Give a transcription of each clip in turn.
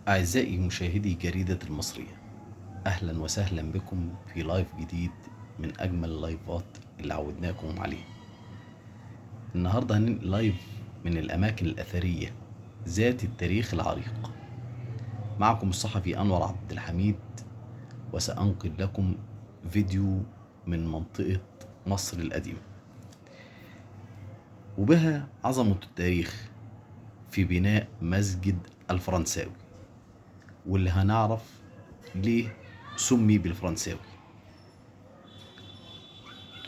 أعزائي مشاهدي جريدة المصرية، أهلا وسهلا بكم في لايف جديد من أجمل اللايفات اللي عودناكم عليه. النهاردة هننقل لايف من الأماكن الأثرية ذات التاريخ العريق. معكم الصحفي أنور عبد الحميد، وسأنقل لكم فيديو من منطقة مصر القديمة، وبها عظمة التاريخ في بناء مسجد الفرنساوي، واللي هنعرف ليه سمي بالفرنساوي.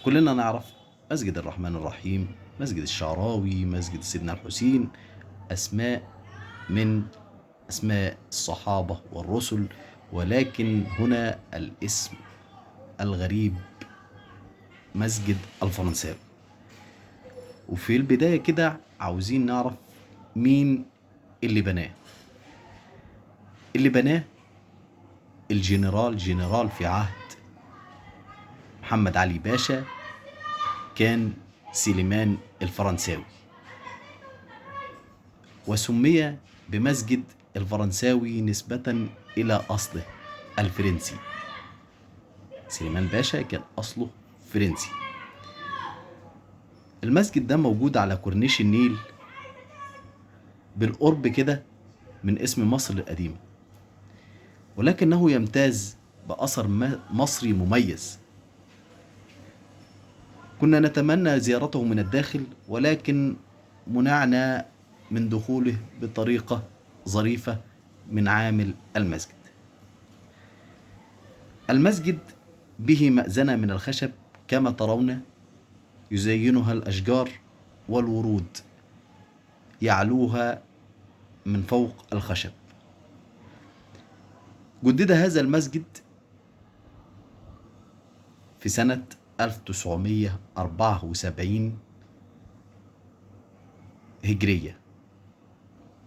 كلنا نعرف مسجد الرحمن الرحيم، مسجد الشعراوي، مسجد سيدنا الحسين، أسماء من أسماء الصحابة والرسل، ولكن هنا الاسم الغريب مسجد الفرنساوي. وفي البداية كده عاوزين نعرف مين اللي بناه. اللي بناه جنرال في عهد محمد علي باشا، كان سليمان الفرنساوي، وسمي بمسجد الفرنساوي نسبة إلى أصله الفرنسي. سليمان باشا كان أصله فرنسي. المسجد ده موجود على كورنيش النيل بالقرب كده من اسم مصر القديمة، ولكنه يمتاز بأثر مصري مميز. كنا نتمنى زيارته من الداخل، ولكن منعنا من دخوله بطريقة ظريفة من عامل المسجد. المسجد به مأذنة من الخشب كما ترون، يزينها الأشجار والورود يعلوها من فوق الخشب. جدد هذا المسجد في سنة 1974 هجرية،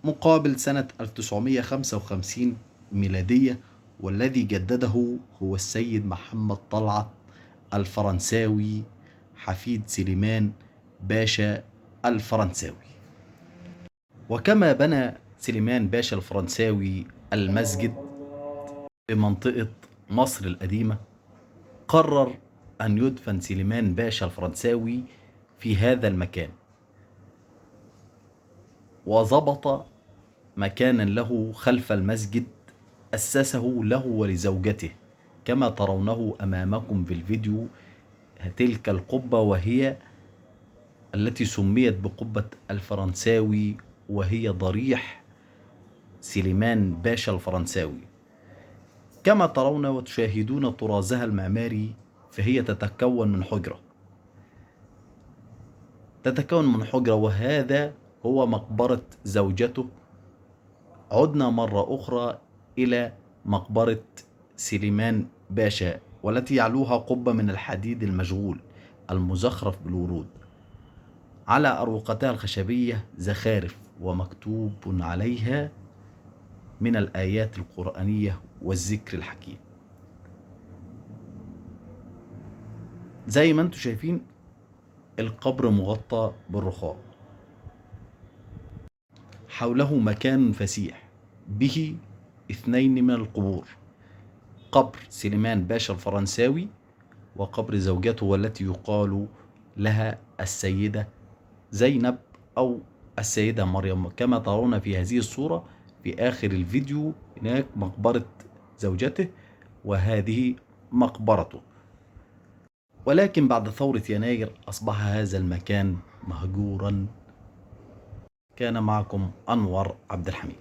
مقابل سنة 1955 ميلادية، والذي جدده هو السيد محمد طلعت الفرنساوي، حفيد سليمان باشا الفرنساوي. وكما بنى سليمان باشا الفرنساوي المسجد بمنطقة مصر القديمة، قرر أن يدفن سليمان باشا الفرنساوي في هذا المكان، وضبط مكانا له خلف المسجد أسسه له ولزوجته كما ترونه أمامكم في الفيديو. تلك القبة وهي التي سميت بقبة الفرنساوي، وهي ضريح سليمان باشا الفرنساوي. كما ترون وتشاهدون طرازها المعماري، فهي تتكون من حجرة، وهذا هو مقبرة زوجته. عدنا مرة أخرى إلى مقبرة سليمان باشا، والتي يعلوها قبة من الحديد المشغول المزخرف بالورود، على أروقتها الخشبية زخارف ومكتوب عليها من الآيات القرآنية والذكر الحكيم. زي ما انتم شايفين القبر مغطى بالرخام، حوله مكان فسيح به 2 من القبور: قبر سليمان باشا الفرنساوي، وقبر زوجته والتي يقال لها السيدة زينب أو السيدة مريم. كما ترون في هذه الصورة في آخر الفيديو، هناك مقبرة زوجته وهذه مقبرته. ولكن بعد ثورة يناير أصبح هذا المكان مهجورا. كان معكم أنور عبد الحميد.